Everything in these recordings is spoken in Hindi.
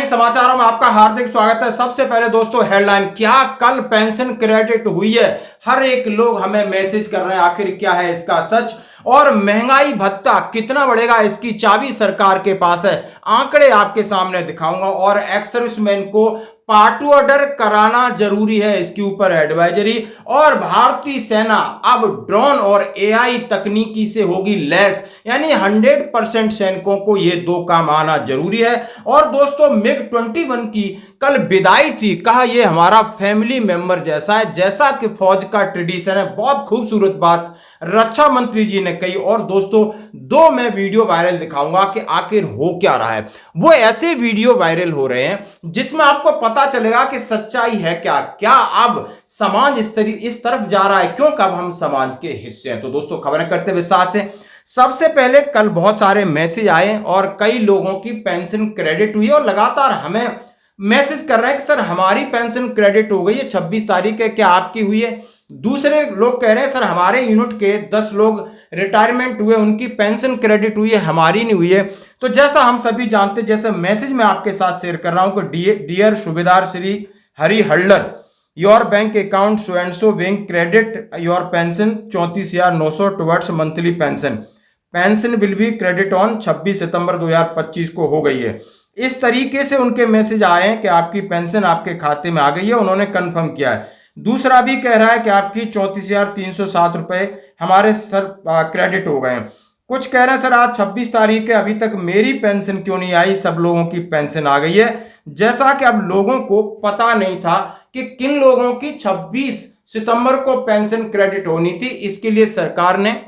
दैनिक समाचारों में आपका हार्दिक स्वागत है। सबसे पहले दोस्तों हेडलाइन, क्या कल पेंशन क्रेडिट हुई है? हर एक लोग हमें मैसेज कर रहे हैं, आखिर क्या है इसका सच? और महंगाई भत्ता कितना बढ़ेगा, इसकी चाबी सरकार के पास है। आंकड़े आपके सामने दिखाऊंगा। और एक्स सर्विसमैन को पार्ट ऑर्डर कराना जरूरी है, इसके ऊपर एडवाइजरी। और भारतीय सेना अब ड्रोन और एआई तकनीकी से होगी लैस, यानी 100% सैनिकों को ये दो काम आना जरूरी है। और दोस्तों MiG-21 की कल विदाई थी, कहा ये हमारा फैमिली मेंबर जैसा है, जैसा कि फौज का ट्रेडिशन है। बहुत खूबसूरत बात रक्षा मंत्री जी ने कही। और दोस्तों दो मैं वीडियो वायरल दिखाऊंगा कि आखिर हो क्या रहा है। वो ऐसे वीडियो वायरल हो रहे हैं जिसमें आपको पता चलेगा कि सच्चाई है क्या। क्या अब समाज इस तरफ जा रहा है, क्यों कब हम समाज के हिस्से हैं। तो दोस्तों खबरें करते विस्तार से। सबसे पहले कल बहुत सारे मैसेज आए और कई लोगों की पेंशन क्रेडिट हुई और लगातार हमें मैसेज कर रहे हैं कि सर हमारी पेंशन क्रेडिट हो गई है, 26 तारीख है, क्या आपकी हुई है? दूसरे लोग कह रहे हैं सर हमारे यूनिट के 10 लोग रिटायरमेंट हुए, उनकी पेंशन क्रेडिट हुई है, हमारी नहीं हुई है। तो जैसा हम सभी जानते, जैसे मैसेज मैं आपके साथ शेयर कर रहा हूं कि dear Subedar Shri Hari Hallar, your bank account so and so wing credit your pension 34,900 towards monthly pension will be credit on 26 September 2025 को हो गई है। इस तरीके से उनके मैसेज आए हैं कि आपकी पेंशन आपके खाते में आ गई है, उन्होंने कंफर्म किया है। दूसरा भी कह रहा है कि आपकी 34,307 रुपए हमारे सर क्रेडिट हो गए हैं। कुछ कह रहे हैं सर आज 26 तारीख है, अभी तक मेरी पेंशन क्यों नहीं आई, सब लोगों की पेंशन आ गई है। जैसा कि अब लोगों को पता नहीं था कि किन लोगों की 26 सितंबर को पेंशन क्रेडिट होनी थी, इसके लिए सरकार ने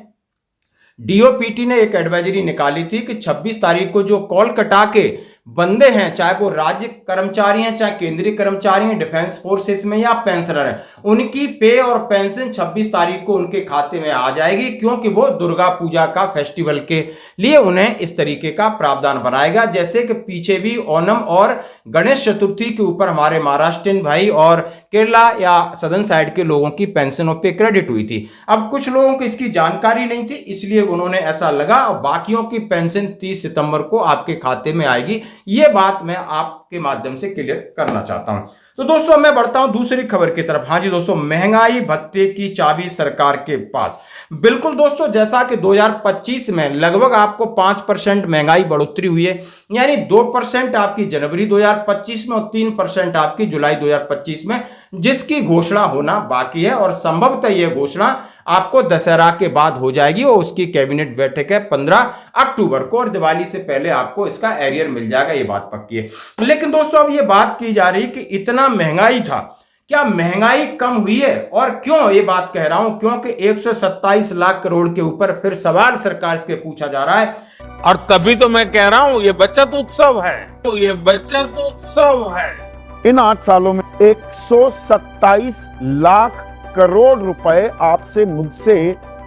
डीओपीटी ने एक एडवाइजरी निकाली थी कि 26 तारीख को जो कॉल कटा के बंदे हैं, चाहे वो राज्य कर्मचारी हैं, चाहे केंद्रीय कर्मचारी हैं, डिफेंस फोर्सेस में या पेंशनर हैं, उनकी पे और पेंशन 26 तारीख को उनके खाते में आ जाएगी, क्योंकि वो दुर्गा पूजा का फेस्टिवल के लिए उन्हें इस तरीके का प्रावधान बनाएगा। जैसे कि पीछे भी ओणम और गणेश चतुर्थी के ऊपर हमारे महाराष्ट्रियन भाई और केरला या सदर्न साइड के लोगों की पेंशनों पे क्रेडिट हुई थी। अब कुछ लोगों को इसकी जानकारी नहीं थी, इसलिए उन्होंने ऐसा लगा, और बाकियों की पेंशन 30 सितंबर को आपके खाते में आएगी। ये बात मैं आपके माध्यम से क्लियर करना चाहता हूं। तो दोस्तों मैं बढ़ता हूं दूसरी खबर की तरफ। हाँ जी दोस्तों, महंगाई भत्ते की चाबी सरकार के पास। बिल्कुल दोस्तों, जैसा कि 2025 में लगभग आपको 5% महंगाई बढ़ोतरी हुई है, यानी 2% आपकी जनवरी 2025 में और 3% आपकी जुलाई 2025 में, जिसकी घोषणा होना बाकी है। और संभवतः यह घोषणा आपको दशहरा के बाद हो जाएगी और उसकी कैबिनेट बैठक है 15 अक्टूबर को, और दिवाली से पहले आपको इसका एरियर मिल जाएगा, ये बात पक्की है। लेकिन दोस्तों अब ये बात की जा रही कि इतना महंगाई था, क्या महंगाई कम हुई है? और क्यों ये बात कह रहा हूं, क्योंकि 127 लाख करोड़ के ऊपर फिर सवाल सरकार से पूछा जा रहा है। और तभी तो मैं कह रहा हूं ये बचत उत्सव है, तो ये बचत उत्सव है। इन 8 सालों में 127 लाख करोड़ रुपए आपसे मुझसे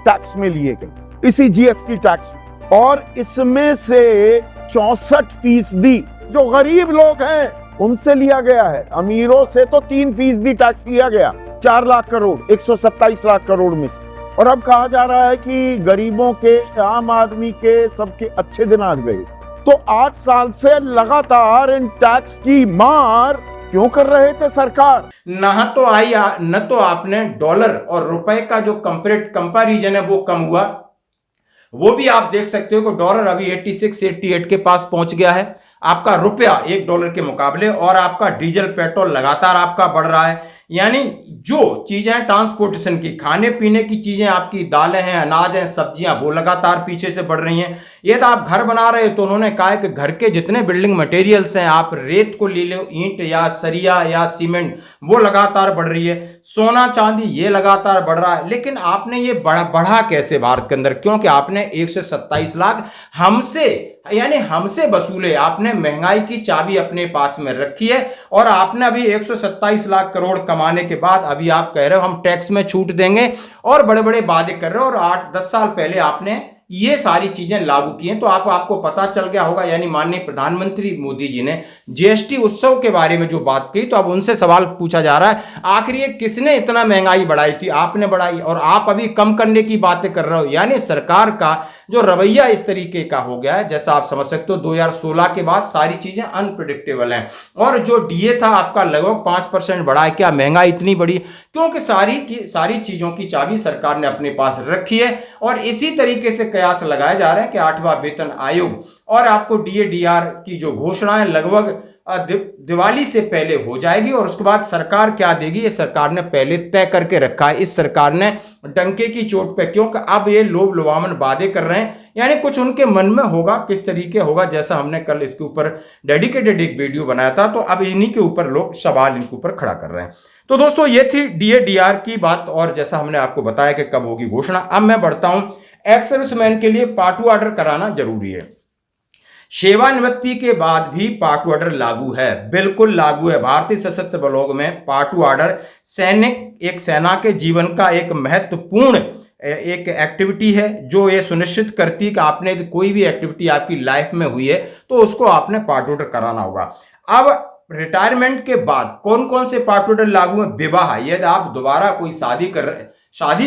टैक्स में लिए गए, इसी जीएसटी टैक्स में। और इसमें से 64% जो गरीब लोग हैं उनसे लिया गया है। अमीरों से तो 3% टैक्स लिया गया, 4 लाख करोड़ 127 लाख करोड़ में से। और अब कहा जा रहा है कि गरीबों के, आम आदमी के, सबके अच्छे दिन आ गए। तो 8 साल से लगातार इन टैक्स की मार क्यों कर रहे थे सरकार? न तो आपने डॉलर और रुपए का जो कंपैरिजन है वो कम हुआ, वो भी आप देख सकते हो कि डॉलर अभी 86-88 के पास पहुंच गया है आपका रुपया $1 के मुकाबले, और आपका डीजल पेट्रोल लगातार आपका बढ़ रहा है। यानी जो चीजें हैं ट्रांसपोर्टेशन की, खाने पीने की चीजें, आपकी दालें हैं, अनाज हैं, सब्जियां, वो लगातार पीछे से बढ़ रही हैं। ये तो आप घर बना रहे हो तो उन्होंने कहा है कि घर के जितने बिल्डिंग मटेरियल्स हैं, आप रेत को ले लो, ईंट या सरिया या सीमेंट, वो लगातार बढ़ रही है। सोना चांदी ये लगातार बढ़ रहा है। लेकिन आपने ये बढ़ा कैसे भारत के अंदर? क्योंकि आपने 127 लाख हमसे वसूले, आपने महंगाई की चाबी अपने पास में रखी है। और आपने अभी 127 लाख करोड़ कमाने के बाद अभी आप कह रहे हो हम टैक्स में छूट देंगे और बड़े बड़े वादे कर रहे हो, और 8-10 साल पहले आपने ये सारी चीजें लागू की हैं। तो आपको पता चल गया होगा, यानी माननीय प्रधानमंत्री मोदी जी ने जीएसटी उत्सव के बारे में जो बात की, तो अब उनसे सवाल पूछा जा रहा है आखिर ये किसने इतना महंगाई बढ़ाई थी? आपने बढ़ाई, और आप अभी कम करने की बातें कर रहे हो। यानी सरकार का जो रवैया इस तरीके का हो गया है, जैसा आप समझ सकते हो 2016 के बाद सारी चीजें अनप्रिडिक्टेबल हैं। और जो डीए था आपका लगभग 5% बढ़ा है। क्या महंगाई इतनी बढ़ी? क्योंकि सारी चीजों की चाबी सरकार ने अपने पास रखी है और इसी तरीके से कयास लगाए जा रहे हैं कि 8वां वेतन आयोग और आपको डीए डीआर की जो घोषणा है लगभग दिवाली से पहले हो जाएगी। और उसके बाद सरकार क्या देगी ये सरकार ने पहले तय करके रखा है। इस सरकार ने डंके की चोट पे, क्योंकि अब ये लोभ लुभावन वादे कर रहे हैं, यानी कुछ उनके मन में होगा, किस तरीके होगा, जैसा हमने कल इसके ऊपर डेडिकेटेड एक वीडियो बनाया था। तो अब इन्हीं के ऊपर लोग सवाल इनके ऊपर खड़ा कर रहे हैं। तो दोस्तों ये थी डीए डीआर की बात और जैसा हमने आपको बताया कि कब होगी घोषणा। अब मैं बढ़ता हूं, एक्स सर्विसमैन के लिए पार्ट 2 ऑर्डर कराना जरूरी है। सेवानिवृत्ति के बाद भी पार्ट 2 ऑर्डर लागू है, बिल्कुल लागू है। भारतीय सशस्त्र बलों में पार्ट 2 ऑर्डर सेना के जीवन का एक महत्वपूर्ण एक एक्टिविटी है जो ये सुनिश्चित करती है कि आपने कोई भी एक्टिविटी आपकी लाइफ में हुई है तो उसको आपने पार्ट ऑर्डर कराना होगा। अब रिटायरमेंट के बाद कौन कौन से पार्ट ऑर्डर लागू है? विवाह, यदि आप दोबारा कोई शादी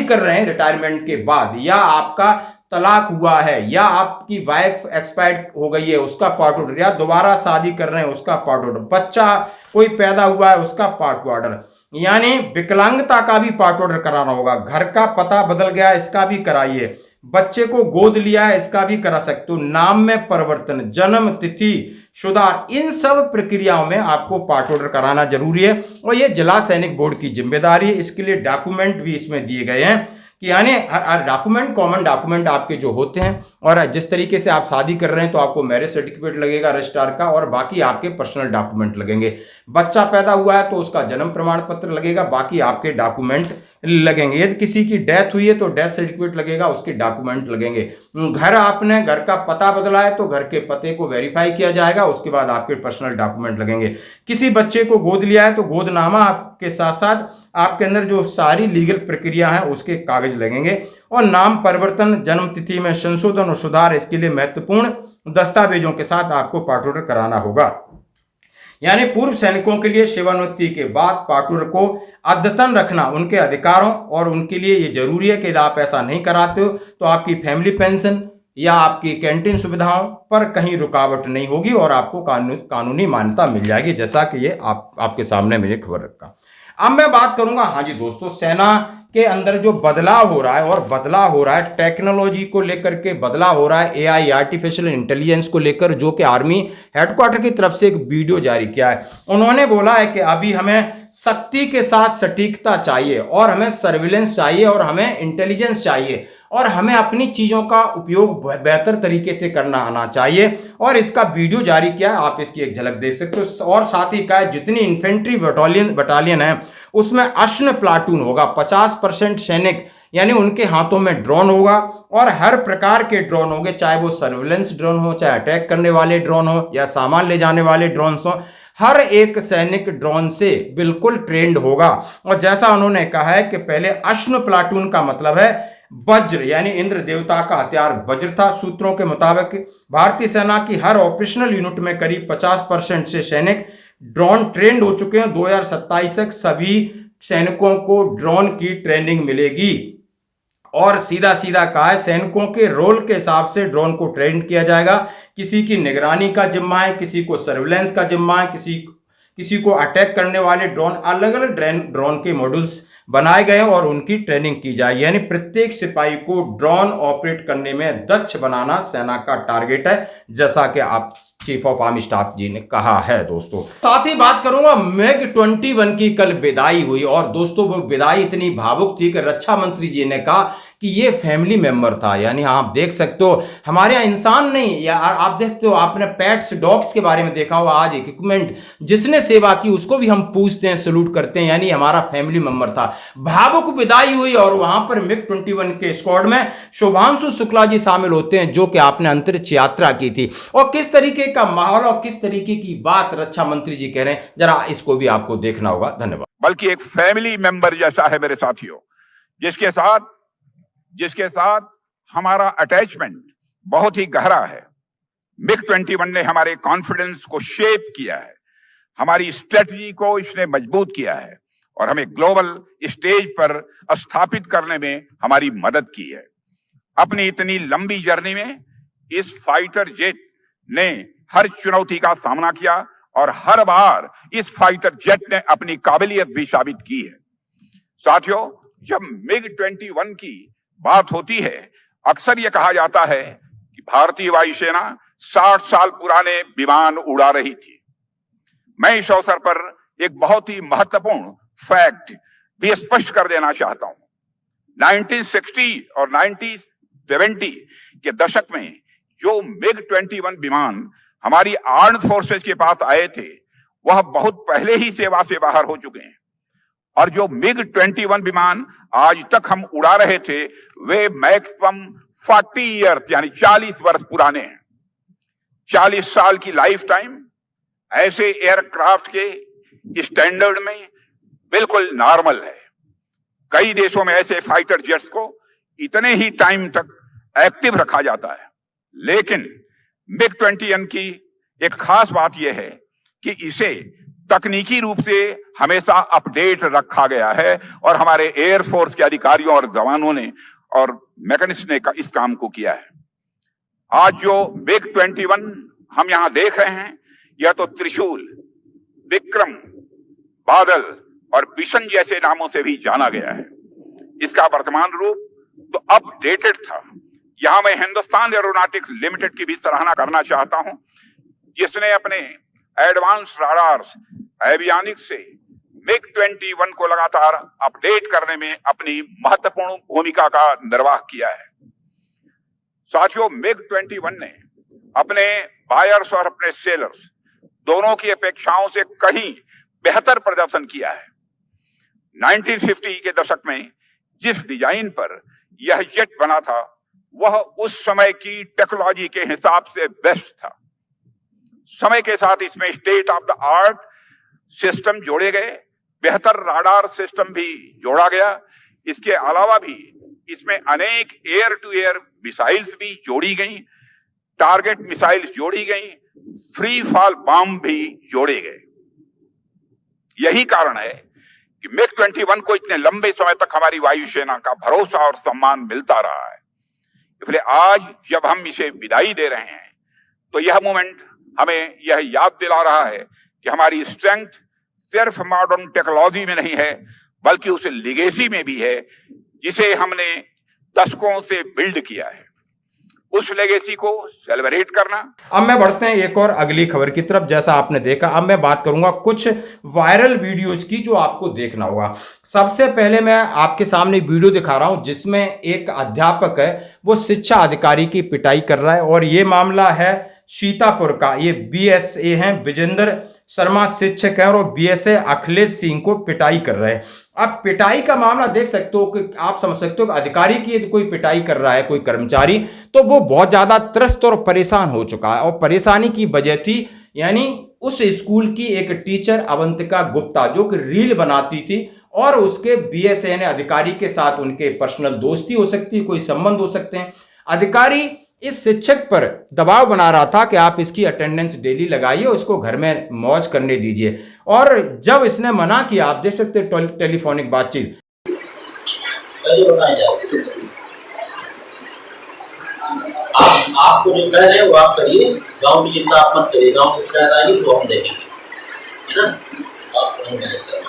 कर रहे हैं रिटायरमेंट के बाद, या आपका तलाक हुआ है, या आपकी वाइफ एक्सपायर्ड हो गई है उसका पार्ट ऑर्डर, या दोबारा शादी कर रहे हैं उसका पार्ट ऑर्डर, बच्चा कोई पैदा हुआ है उसका पार्ट ऑर्डर, यानी विकलांगता का भी पार्ट ऑर्डर कराना होगा। घर का पता बदल गया इसका भी कराइए, बच्चे को गोद लिया है इसका भी करा सकते हो, नाम में परिवर्तन, जन्म तिथि सुधार, इन सब प्रक्रियाओं में आपको पार्ट ऑर्डर कराना जरूरी है और ये जिला सैनिक बोर्ड की जिम्मेदारी है। इसके लिए डॉक्यूमेंट भी इसमें दिए गए हैं कि यानी डॉक्यूमेंट, कॉमन डॉक्यूमेंट आपके जो होते हैं, और जिस तरीके से आप शादी कर रहे हैं तो आपको मैरिज सर्टिफिकेट लगेगा रजिस्ट्रार का और बाकी आपके पर्सनल डॉक्यूमेंट लगेंगे। बच्चा पैदा हुआ है तो उसका जन्म प्रमाण पत्र लगेगा, बाकी आपके डॉक्यूमेंट लगेंगे। यदि किसी की डेथ हुई है तो डेथ सर्टिफिकेट लगेगा, उसके डॉक्यूमेंट लगेंगे। घर का पता बदला है तो घर के पते को वेरीफाई किया जाएगा, उसके बाद आपके पर्सनल डॉक्यूमेंट लगेंगे। किसी बच्चे को गोद लिया है तो गोदनामा आपके साथ साथ आपके अंदर जो सारी लीगल प्रक्रिया है उसके कागज लगेंगे। और नाम परिवर्तन, जन्म तिथि में संशोधन और सुधार, इसके लिए महत्वपूर्ण दस्तावेजों के साथ आपको पार्ट ऑर्डर कराना होगा। यानी पूर्व सैनिकों के लिए सेवानिवृत्ति के बाद पार्ट ऑर्डर को अद्यतन रखना उनके अधिकारों और उनके लिए ये जरूरी है कि यदि आप ऐसा नहीं कराते हो तो आपकी फैमिली पेंशन या आपकी कैंटीन सुविधाओं पर कहीं रुकावट नहीं होगी और आपको कानूनी मान्यता मिल जाएगी, जैसा कि ये आपके सामने मैंने खबर रखा। अब मैं बात करूंगा, हाँ जी दोस्तों, सेना के अंदर जो बदलाव हो रहा है, और बदलाव हो रहा है टेक्नोलॉजी को लेकर के, बदलाव हो रहा है एआई आर्टिफिशियल इंटेलिजेंस को लेकर, जो कि आर्मी हेडक्वार्टर की तरफ से एक वीडियो जारी किया है। उन्होंने बोला है कि अभी हमें शक्ति के साथ सटीकता चाहिए और हमें सर्विलेंस चाहिए और हमें इंटेलिजेंस चाहिए और हमें अपनी चीजों का उपयोग बेहतर तरीके से करना आना चाहिए। और इसका वीडियो जारी किया, आप इसकी एक झलक देख सकते हो। और साथ ही कहा जितनी इन्फेंट्री बटालियन है उसमें अश्न प्लाटून होगा, 50% सैनिक यानी उनके हाथों में ड्रोन होगा और हर प्रकार के ड्रोन होंगे, चाहे वो सर्विलेंस ड्रोन हो, चाहे अटैक करने वाले ड्रोन हो या सामान ले जाने वाले ड्रोन हो। हर एक सैनिक ड्रोन से बिल्कुल ट्रेंड होगा। और जैसा उन्होंने कहा है कि पहले अश्न प्लाटून का मतलब है वज्र, यानी इंद्र देवता का हथियार वज्र था। सूत्रों के मुताबिक भारतीय सेना की हर ऑपरेशनल यूनिट में करीब 50% से सैनिक ड्रोन ट्रेंड हो चुके हैं। 2027 तक सभी सैनिकों को ड्रोन की ट्रेनिंग मिलेगी और सीधा सीधा कहा है सैनिकों के रोल के हिसाब से ड्रोन को ट्रेन किया जाएगा। किसी की निगरानी का जिम्मा है, किसी को सर्विलेंस का जिम्मा है, किसी को अटैक करने वाले ड्रोन, अलग अलग ड्रोन के मॉड्यूल्स बनाए गए और उनकी ट्रेनिंग की जाए। यानी प्रत्येक सिपाही को ड्रोन ऑपरेट करने में दक्ष बनाना सेना का टारगेट है, जैसा कि आप चीफ ऑफ आर्मी स्टाफ जी ने कहा है। दोस्तों साथ ही बात करूंगा MiG-21 की कल विदाई हुई और दोस्तों वो विदाई इतनी भावुक थी कि रक्षा मंत्री जी ने कहा कि ये फैमिली मेंबर था। यानी आप देख सकते हो हमारे यहाँ इंसान नहीं, या आप देखते हो, आपने पेट्स डॉग्स के बारे में देखा होगा, आज इक्विपमेंट जिसने सेवा की उसको भी हम पूछते हैं, सैल्यूट करते हैं, यानी हमारा फैमिली मेंबर था। भावुक विदाई हुई और वहां पर MiG-21 के स्क्वाड में शुभांशु शुक्ला जी शामिल होते हैं, जो कि आपने अंतरिक्ष यात्रा की थी। और किस तरीके का माहौल और किस तरीके की बात रक्षा मंत्री जी कह रहे हैं, जरा इसको भी आपको देखना होगा। धन्यवाद। बल्कि एक फैमिली मेंबर जैसा है मेरे साथियों, जिसके साथ हमारा अटैचमेंट बहुत ही गहरा है। MiG-21 ने हमारे कॉन्फिडेंस को शेप किया है, हमारी स्ट्रेटजी को इसने मजबूत किया है और हमें ग्लोबल स्टेज पर स्थापित करने में हमारी मदद की है। अपनी इतनी लंबी जर्नी में इस फाइटर जेट ने हर चुनौती का सामना किया और हर बार इस फाइटर जेट ने अपनी काबिलियत भी साबित की है। साथियों, जब MiG-21 की बात होती है, अक्सर यह कहा जाता है कि भारतीय वायुसेना 60 साल पुराने विमान उड़ा रही थी। मैं इस अवसर पर एक बहुत ही महत्वपूर्ण फैक्ट भी स्पष्ट कर देना चाहता हूं। 1960 और 1970 के दशक में जो MiG-21 विमान हमारी आर्म्ड फोर्सेस के पास आए थे, वह बहुत पहले ही सेवा से बाहर हो चुके हैं। और जो MiG-21 विमान आज तक हम उड़ा रहे थे, वे मैक्सिमम 40 ईयर्स यानी 40 वर्ष पुराने हैं। 40 साल की लाइफ टाइम ऐसे एयरक्राफ्ट के स्टैंडर्ड में बिल्कुल नॉर्मल है। कई देशों में ऐसे फाइटर जेट्स को इतने ही टाइम तक एक्टिव रखा जाता है, लेकिन MiG-21 की एक खास बात यह है कि इसे तकनीकी रूप से हमेशा अपडेट रखा गया है और हमारे एयरफोर्स के अधिकारियों और जवानों ने और मैकेनिस्ट ने इस काम को किया है। आज जो MiG-21 हम यहां देख रहे हैं, यह तो त्रिशूल, विक्रम, बादल और बिशन जैसे नामों से भी जाना गया है। इसका वर्तमान रूप तो अपडेटेड था। यहां मैं हिंदुस्तान एरोनॉटिक्स लिमिटेड की भी सराहना करना चाहता हूं, जिसने अपने एडवांस राडार्स एवियोनिक्स से MiG-21 को लगातार अपडेट करने में अपनी महत्वपूर्ण भूमिका का निर्वाह किया है। साथियों, MiG-21 ने अपने बायर्स और अपने सेलर्स दोनों की अपेक्षाओं से कहीं बेहतर प्रदर्शन किया है। 1950 के दशक में जिस डिजाइन पर यह जेट बना था, वह उस समय की टेक्नोलॉजी के हिसाब से बेस्ट था। समय के साथ इसमें state of the art system जोड़े गए, बेहतर राडार सिस्टम भी जोड़ा गया। इसके अलावा भी इसमें अनेक एयर टू एयर मिसाइल्स भी जोड़ी गई, टारगेट मिसाइल्स जोड़ी गई, फ्री फॉल बम भी जोड़े गए। यही कारण है कि MiG-21 को इतने लंबे समय तक हमारी वायुसेना का भरोसा और सम्मान मिलता रहा है। इसलिए आज जब हम इसे विदाई दे रहे हैं, तो यह मोमेंट हमें यह याद दिला रहा है कि हमारी स्ट्रेंथ सिर्फ मॉडर्न टेक्नोलॉजी में नहीं है, बल्कि उस लिगेसी में भी है जिसे हमने दशकों से बिल्ड किया है। उस लेगेसी को सेलिब्रेट करना। अब मैं बढ़ते हैं एक और अगली खबर की तरफ। जैसा आपने देखा, अब मैं बात करूंगा कुछ वायरल वीडियोज की जो आपको देखना होगा। सबसे पहले मैं आपके सामने वीडियो दिखा रहा हूं जिसमें एक अध्यापक है, वो शिक्षा अधिकारी की पिटाई कर रहा है और ये मामला है सीतापुर का। ये BSA हैं, विजेंद्र शर्मा शिक्षक है और BSA अखिलेश सिंह को पिटाई कर रहे हैं। अब पिटाई का मामला देख सकते हो कि आप समझ सकते हो कि अधिकारी की यदि कोई पिटाई कर रहा है, कोई कर्मचारी, तो वो बहुत ज्यादा त्रस्त और परेशान हो चुका है। और परेशानी की वजह थी यानी उस स्कूल की एक टीचर अवंतिका गुप्ता, जो कि रील बनाती थी और उसके BSA ने अधिकारी के साथ उनके पर्सनल दोस्ती हो सकती है, कोई संबंध हो सकते हैं। अधिकारी इस शिक्षक पर दबाव बना रहा था कि आप इसकी अटेंडेंस डेली लगाइए, उसको घर में मौज करने दीजिए। और जब इसने मना किया, आप देख सकते हैं टेलीफोनिक बातचीत। आपको जो कह रहे हैं वो आप करिए, गांव की चिंता आप मत करिए। गांव की शिकायत आएगी तो हम देखेंगे, है ना? आप नहीं मैनेज करें।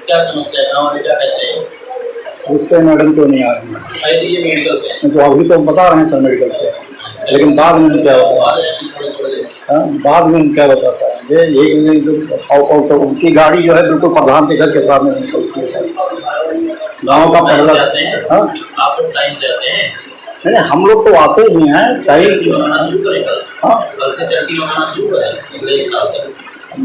क्या समस्या है गाँव में, क्या कहते हैं? उससे मैडम तो नहीं आ रही है, मेडिकल पे तो अभी तो बता रहे हैं सर मेडिकल पे, लेकिन बाद में क्या होता है, बाद में क्या बताता है ये तो उनकी गाड़ी जो है बिल्कुल प्रधान के घर के सामने निकलती है गाँव का पहला। आप लोग टाइम से आते हैं? नहीं, हम लोग तो आते ही हैं टाइम। हाँ, कल से सर्दी मंगाना शुरू करें अगले 1 साल तक।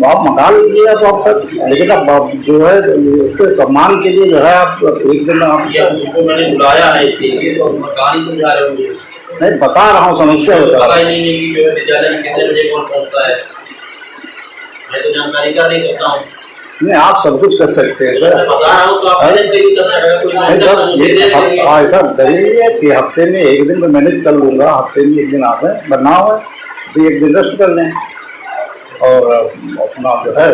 आप मंगा लीजिए आप सर, लेकिन अब जो है उसके सम्मान के लिए जो है आप एक दिन आपको मैंने बुलाया है इसके लिए, तो कहानी समझा रहे होंगे। नहीं, बता रहा हूँ समस्या पता ही नहीं है कि जो है विद्यालय में कितने बजे कौन पहुँचता है, मैं तो जानकारी कर नहीं सकता हूँ। नहीं, आप सब कुछ कर सकते हैं सर, बता रहा हूँ तो आप ऐसा करिए कि हफ्ते में एक दिन मैं मैनेज कर लूँगा, हफ्ते में एक दिन आप है, वरना हो तो एक दिन रेस्ट कर लें। और अपना जो है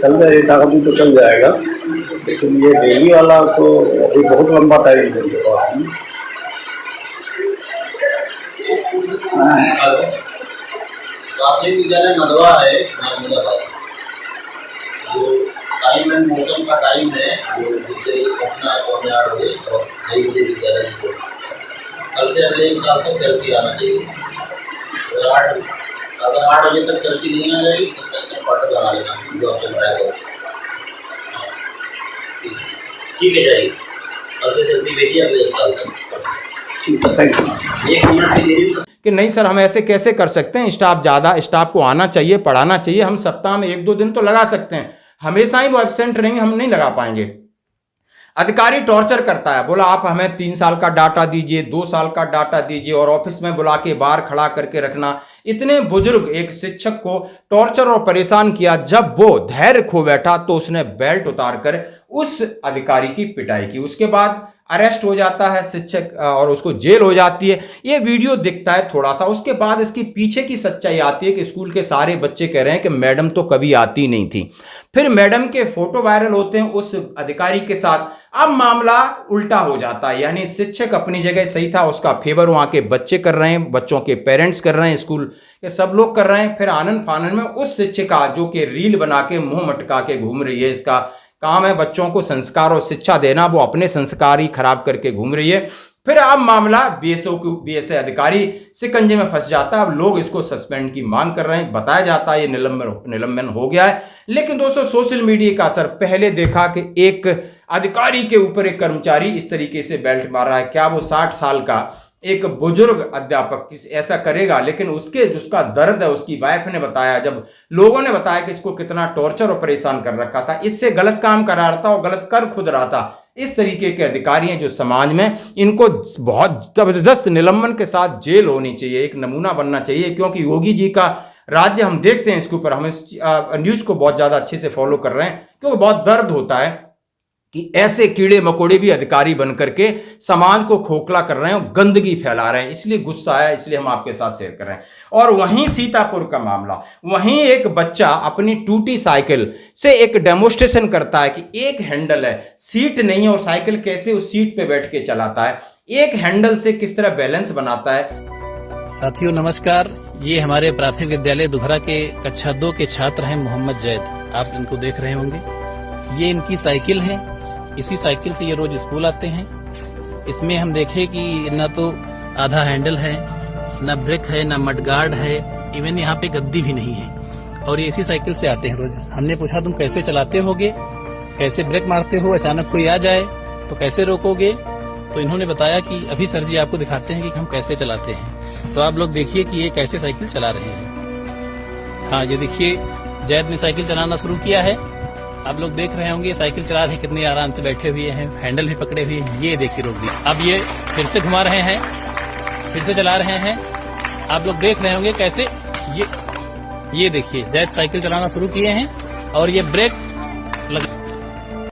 चल जाए, एक आदमी तो चल जाएगा, लेकिन ये डेली वाला तो अभी बहुत लंबा टाइम है उनके पास में। प्राथमिक विद्यालय नदवा है महमूदाबाद, जो टाइम एंड मौसम का टाइम है वो जिससे अपना 8 बजे और 2 बजे विद्यालय को कल से अगले 1 साल तक चलती आना चाहिए। अगर 8 बजे तक चलती नहीं आ जाएगी तो पेंशन क्वार्टर बना लेना, जो आपसे बनाया करो। ठीक है, जाइए कल से चलती भेजिए अगले 1 साल तक। ठीक है, थैंक यू। 1 मिनट की देरी कि नहीं सर हम ऐसे कैसे कर सकते हैं, स्टाफ को आना चाहिए, पढ़ाना चाहिए, हम सप्ताह में 1-2 दिन तो लगा सकते हैं, हमेशा ही वो एब्सेंट रहेंगे, हम नहीं लगा पाएंगे। अधिकारी टॉर्चर करता है, बोला आप हमें 3 साल का डाटा दीजिए, 2 साल का डाटा दीजिए, और ऑफिस में बुला के बाहर खड़ा करके रखना। इतने बुजुर्ग एक शिक्षक को टॉर्चर और परेशान किया, जब वो धैर्य खो बैठा तो उसने बेल्ट उतार कर उस अधिकारी की पिटाई की। उसके बाद अरेस्ट हो जाता है शिक्षक और उसको जेल हो जाती है। ये वीडियो दिखता है थोड़ा सा, उसके बाद इसकी पीछे की सच्चाई आती है कि स्कूल के सारे बच्चे कह रहे हैं कि मैडम तो कभी आती नहीं थी। फिर मैडम के फोटो वायरल होते हैं उस अधिकारी के साथ। अब मामला उल्टा हो जाता है, यानी शिक्षक अपनी जगह सही था, उसका फेवर वहां के बच्चे कर रहे हैं, बच्चों के पेरेंट्स कर रहे हैं, स्कूल के सब लोग कर रहे हैं। फिर आनंद फानन में उस शिक्षिका जो कि रील बना के मुंह मटका के घूम रही है, इसका काम है बच्चों को संस्कार और शिक्षा देना, वो अपने संस्कार ही खराब करके घूम रही है। फिर अब मामला बीएसए अधिकारी शिकंजे में फंस जाता है। अब लोग इसको सस्पेंड की मांग कर रहे हैं, बताया जाता है ये निलंबन हो गया है। लेकिन दोस्तों सोशल मीडिया का असर, पहले देखा कि एक अधिकारी के ऊपर एक कर्मचारी इस तरीके से बेल्ट मार रहा है, क्या वो 60 साल का एक बुजुर्ग अध्यापक ऐसा करेगा? लेकिन उसका दर्द है, उसकी वाइफ ने बताया, जब लोगों ने बताया कि इसको कितना टॉर्चर और परेशान कर रखा था, इससे गलत काम करा रहा था और गलत कर खुद रहा था। इस तरीके के अधिकारी हैं जो समाज में, इनको बहुत जबरदस्त निलंबन के साथ जेल होनी चाहिए, एक नमूना बनना चाहिए। क्योंकि योगी जी का राज्य हम देखते हैं, इसके ऊपर हम इस न्यूज को बहुत ज्यादा अच्छे से फॉलो कर रहे हैं, क्योंकि बहुत दर्द होता है कि ऐसे कीड़े मकोड़े भी अधिकारी बन करके समाज को खोखला कर रहे हैं और गंदगी फैला रहे हैं। इसलिए गुस्सा आया, इसलिए हम आपके साथ शेयर कर रहे हैं। और वहीं सीतापुर का मामला, वहीं एक बच्चा अपनी टूटी साइकिल से एक डेमोस्ट्रेशन करता है कि एक हैंडल है, सीट नहीं है, और साइकिल कैसे उस सीट पे बैठ के चलाता है, एक हैंडल से किस तरह बैलेंस बनाता है। साथियों नमस्कार, ये हमारे प्राथमिक विद्यालय दुघरा के कक्षा 2 के छात्र हैं मोहम्मद जैद, आप इनको देख रहे होंगे। ये इनकी साइकिल है, इसी साइकिल से ये रोज स्कूल आते हैं। इसमें हम देखें कि न तो आधा हैंडल है, न ब्रेक है, न मडगार्ड है, इवन यहाँ पे गद्दी भी नहीं है, और ये इसी साइकिल से आते हैं रोज। हमने पूछा तुम कैसे चलाते होगे, कैसे ब्रेक मारते हो, अचानक कोई आ जाए तो कैसे रोकोगे? तो इन्होंने बताया कि अभी सर जी आपको दिखाते हैं कि हम कैसे चलाते हैं। तो आप लोग देखिए कि ये कैसे साइकिल चला रहे हैं। हाँ, ये देखिए जैद ने साइकिल चलाना शुरू किया है। आप लोग देख रहे होंगे साइकिल चला रहे हैं, कितने आराम से बैठे हुए हैं, हैंडल भी पकड़े हुए हैं। ये देखिए रोक दिया, अब ये फिर से घुमा रहे हैं, फिर से चला रहे हैं। आप लोग देख रहे होंगे कैसे ये देखिए जैद साइकिल चलाना शुरू किए हैं, और ये ब्रेक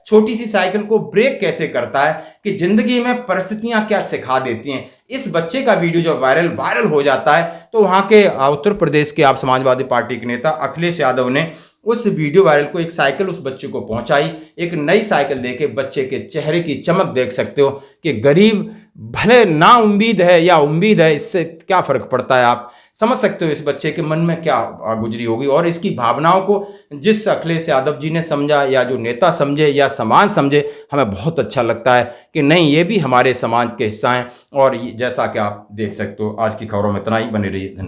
छोटी सी साइकिल को ब्रेक कैसे करता है, कि जिंदगी में परिस्थितियां क्या सिखा देती हैं। इस बच्चे का वीडियो जब वायरल हो जाता है, तो वहां के उत्तर प्रदेश के आप समाजवादी पार्टी के नेता अखिलेश यादव ने उस वीडियो वायरल को, एक साइकिल उस बच्चे को पहुंचाई। एक नई साइकिल देके बच्चे के चेहरे की चमक देख सकते हो कि गरीब भले ना उम्मीद है या उम्मीद है, इससे क्या फर्क पड़ता है। आप समझ सकते हो इस बच्चे के मन में क्या गुजरी होगी। और इसकी भावनाओं को जिस अखिलेश यादव जी ने समझा, या जो नेता समझे, या समाज समझे, हमें बहुत अच्छा लगता है कि नहीं, ये भी हमारे समाज के हिस्सा हैं। और जैसा कि आप देख सकते हो, आज की खबरों में इतना ही, बने रहिए। धन्यवाद।